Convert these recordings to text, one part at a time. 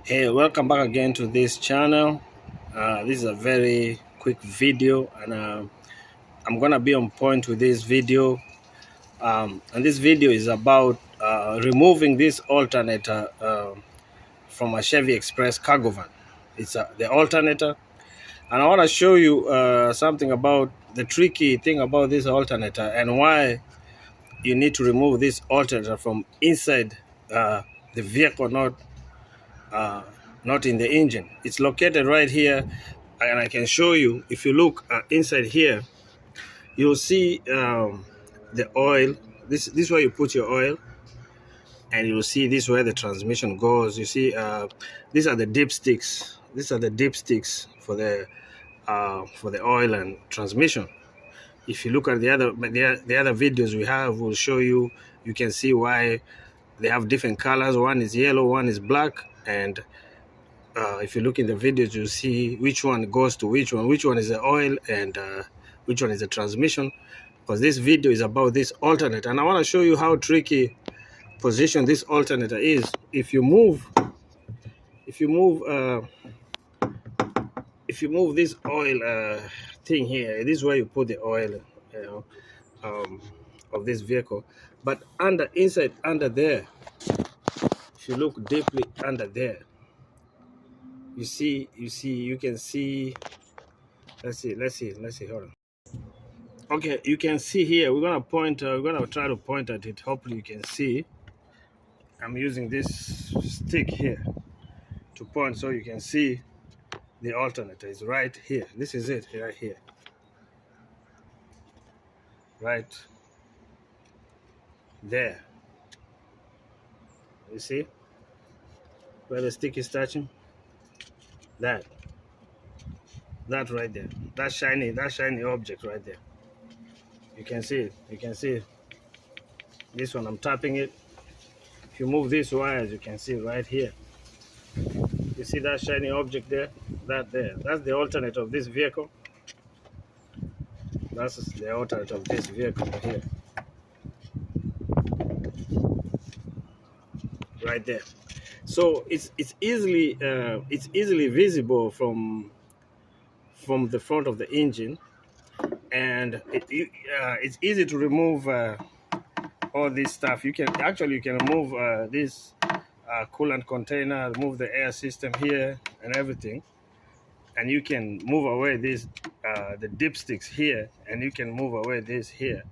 Hey, welcome back again to this channel. This is a very quick video, and I'm gonna be on point with this video. And this video is about removing this alternator from a Chevy Express cargo van. It's the alternator, and I want to show you something about the tricky thing about this alternator and why you need to remove this alternator from inside the vehicle, uh, not in the engine. It's located right here, and I can show you. If you look inside here, you'll see the oil. This is where you put your oil, and you'll see this where the transmission goes. You see, these are the dipsticks. These are the dipsticks for the oil and transmission. If you look at the other videos we have, will show you. You can see why they have different colors. One is yellow, one is black, and if you look in the videos, you see which one goes to which one is the oil, and which one is the transmission, because this video is about this alternator, and I want to show you how tricky position this alternator is. If you move this oil thing here, this is where you put the oil, you know, of this vehicle. But inside under there, if you look deeply under there, you can see. Let's see. Hold on. Okay, you can see here. We're gonna try to point at it. Hopefully, you can see. I'm using this stick here to point so you can see the alternator is right here. This is it right here. Right there. You see where the stick is touching? That right there. That shiny object right there. You can see it. You can see it. This one, I'm tapping it. If you move these wires, you can see right here. You see that shiny object there? That's the alternator of this vehicle. That's the alternator of this vehicle here. Right there. So it's easily visible from the front of the engine, and it's easy to remove all this stuff. You can remove this coolant container, remove the air system here and everything, and you can move away this the dipsticks here, and you can move away this here.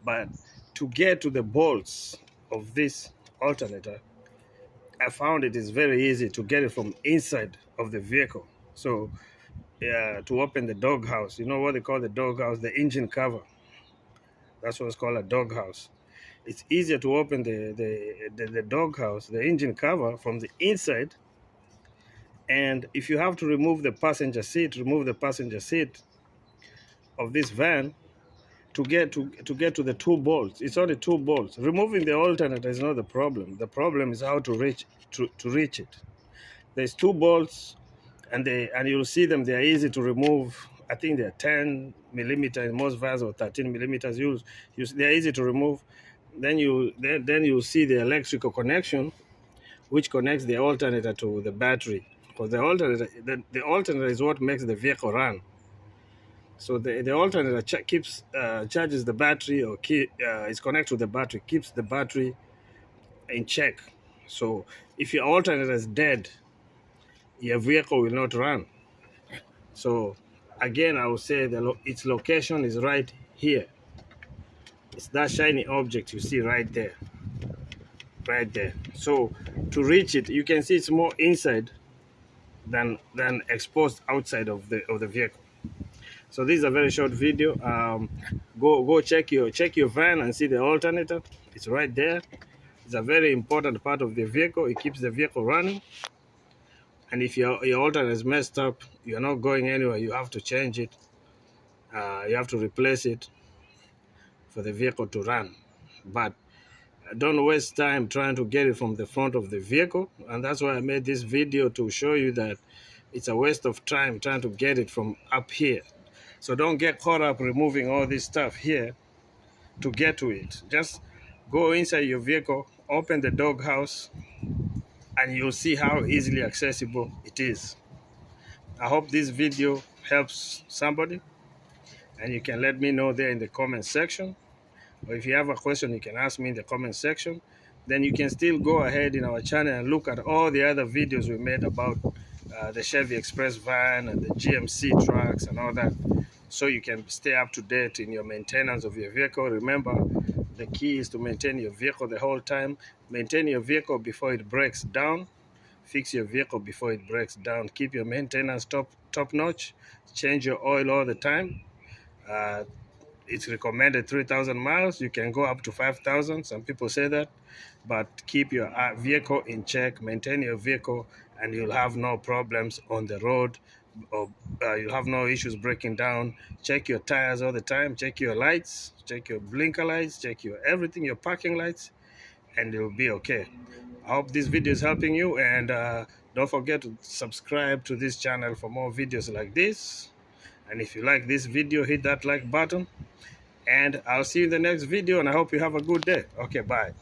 But to get to the bolts of this alternator, I found it is very easy to get it from inside of the vehicle. So to open the doghouse, you know what they call the doghouse, the engine cover. That's what's called a doghouse. It's easier to open the doghouse, the engine cover, from the inside. And if you have to remove the passenger seat of this van to get to the two bolts. It's only two bolts. Removing the alternator is not the problem. The problem is how to reach it. There's two bolts, and you'll see them. They are easy to remove. I think they're 10 millimeter in most vans, or 13 millimeters. They're easy to remove. Then you'll see the electrical connection, which connects the alternator to the battery. Because the alternator is what makes the vehicle run. So the alternator charges the battery, or is connected to the battery, keeps the battery in check. So if your alternator is dead, your vehicle will not run. So again, I would say its location is right here. It's that shiny object you see right there. So to reach it, you can see it's more inside than exposed outside of the vehicle. So this is a very short video. Go check your van and see the alternator. It's right there. It's a very important part of the vehicle. It keeps the vehicle running. And if your alternator is messed up, you're not going anywhere. You have to change it. You have to replace it for the vehicle to run. But don't waste time trying to get it from the front of the vehicle. And that's why I made this video, to show you that it's a waste of time trying to get it from up here. So don't get caught up removing all this stuff here to get to it. Just go inside your vehicle, open the doghouse, and you'll see how easily accessible it is. I hope this video helps somebody, and you can let me know there in the comment section. Or if you have a question, you can ask me in the comment section. Then you can still go ahead in our channel and look at all the other videos we made about the Chevy Express van and the GMC trucks and all that. So you can stay up to date in your maintenance of your vehicle. Remember, the key is to maintain your vehicle the whole time. Maintain your vehicle before it breaks down. Fix your vehicle before it breaks down. Keep your maintenance top notch. Change your oil all the time. Uh, it's recommended 3,000 miles. You can go up to 5,000. Some people say that, but keep your vehicle in check, maintain your vehicle, and you'll have no problems on the road, or you'll have no issues breaking down. Check your tires all the time. Check your lights. Check your blinker lights. Check your everything, your parking lights, and you'll be okay. I hope this video is helping you, and don't forget to subscribe to this channel for more videos like this. And if you like this video, hit that like button, and I'll see you in the next video, and I hope you have a good day. Okay, bye.